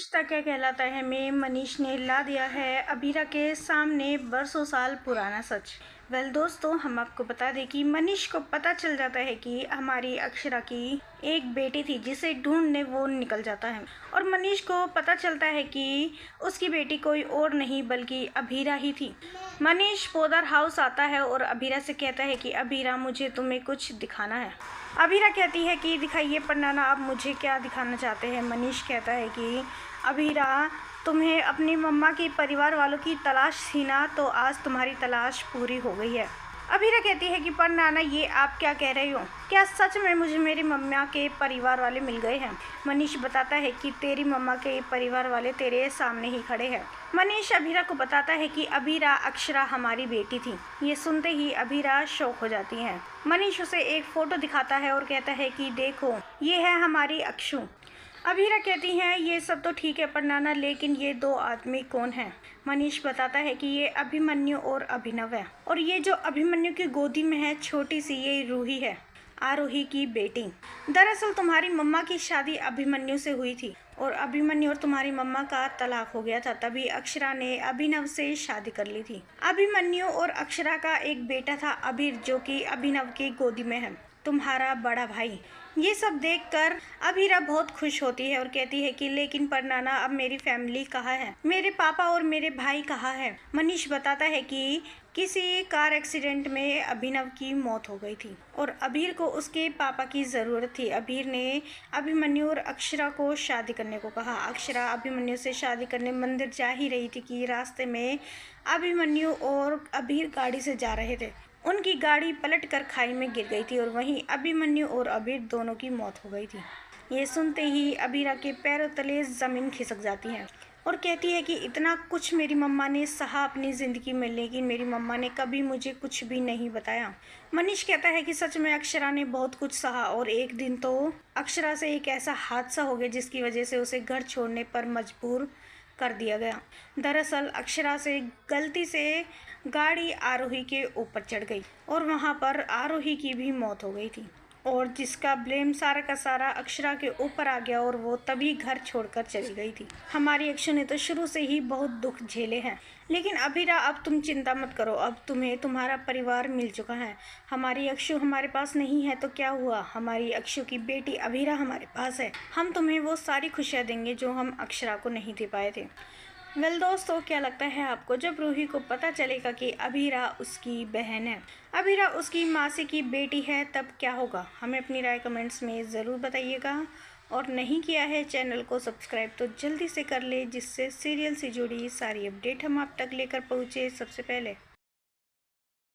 रिश्ता क्या कहलाता है में मनीष ने ला दिया है अभीरा के सामने बरसों साल पुराना सच। दोस्तों, हम आपको बता दें कि मनीष को पता चल जाता है कि हमारी अक्षरा की एक बेटी थी जिसे ढूंढने वो निकल जाता है और मनीष को पता चलता है कि उसकी बेटी कोई और नहीं बल्कि अभीरा ही थी। मनीष पोदर हाउस आता है और अभीरा से कहता है कि अभीरा, मुझे तुम्हें कुछ दिखाना है। अभीरा कहती है कि दिखाइए पर नाना, आप मुझे क्या दिखाना चाहते हैं। मनीष कहता है कि अभीरा, तुम्हें अपनी मम्मा के परिवार वालों की तलाश थी ना, तो आज तुम्हारी तलाश पूरी हो गई है। अभीरा कहती है कि पर नाना, ये आप क्या कह रहे हो? क्या सच में मुझे मेरी मम्मा के परिवार वाले मिल गए हैं? मनीष बताता है कि तेरी मम्मा के परिवार वाले तेरे सामने ही खड़े हैं। मनीष अभीरा को बताता है कि अभीरा, अक्षरा हमारी बेटी थी। ये सुनते ही अभीरा शौक हो जाती है। मनीष उसे एक फ़ोटो दिखाता है और कहता है कि देखो, ये है हमारी अक्षु। अभीरा कहती हैं, ये सब तो ठीक है पर नाना, लेकिन ये दो आदमी कौन हैं? मनीष बताता है कि ये अभिमन्यु और अभिनव है और ये जो अभिमन्यु की गोदी में है छोटी सी, ये रूही है, आरोही की बेटी। दरअसल तुम्हारी मम्मा की शादी अभिमन्यु से हुई थी और अभिमन्यु और तुम्हारी मम्मा का तलाक हो गया था, तभी अक्षरा ने अभिनव से शादी कर ली थी। अभिमन्यु और अक्षरा का एक बेटा था अभीर, जो कि अभिनव की गोदी में है, तुम्हारा बड़ा भाई। ये सब देखकर अभीरा बहुत खुश होती है और कहती है कि लेकिन पर नाना, अब मेरी फैमिली कहाँ है? मेरे पापा और मेरे भाई कहाँ है? मनीष बताता है कि किसी कार एक्सीडेंट में अभिनव की मौत हो गई थी और अभीर को उसके पापा की ज़रूरत थी। अभीर ने अभिमन्यु और अक्षरा को शादी करने को कहा। अक्षरा अभिमन्यु से शादी करने मंदिर जा ही रही थी कि रास्ते में अभिमन्यु और अभीर गाड़ी से जा रहे थे। उनकी गाड़ी पलटकर खाई में गिर गई थी और वहीं अभिमन्यु और अभीर दोनों की मौत हो गई थी। ये सुनते ही अभीरा के पैरों तले ज़मीन खिसक जाती है और कहती है कि इतना कुछ मेरी मम्मा ने सहा अपनी ज़िंदगी में, लेकिन मेरी मम्मा ने कभी मुझे कुछ भी नहीं बताया। मनीष कहता है कि सच में अक्षरा ने बहुत कुछ सहा और एक दिन तो अक्षरा से एक ऐसा हादसा हो गया जिसकी वजह से उसे घर छोड़ने पर मजबूर कर दिया गया। दरअसल अक्षरा से गलती से गाड़ी आरोही के ऊपर चढ़ गई और वहां पर आरोही की भी मौत हो गई थी और जिसका ब्लेम सारा का सारा अक्षरा के ऊपर आ गया और वो तभी घर छोड़कर चली गई थी। हमारी अक्षु ने तो शुरू से ही बहुत दुख झेले हैं, लेकिन अभीरा, अब तुम चिंता मत करो, अब तुम्हें तुम्हारा परिवार मिल चुका है। हमारी अक्षु हमारे पास नहीं है तो क्या हुआ, हमारी अक्षु की बेटी अभीरा हमारे पास है। हम तुम्हें वो सारी खुशियाँ देंगे जो हम अक्षरा को नहीं दे पाए थे। दोस्तों, क्या लगता है आपको, जब रूही को पता चलेगा कि अभीरा उसकी बहन है, अभीरा उसकी मासी की बेटी है, तब क्या होगा? हमें अपनी राय कमेंट्स में ज़रूर बताइएगा और नहीं किया है चैनल को सब्सक्राइब तो जल्दी से कर ले, जिससे सीरियल से जुड़ी सारी अपडेट हम आप तक लेकर पहुँचे सबसे पहले।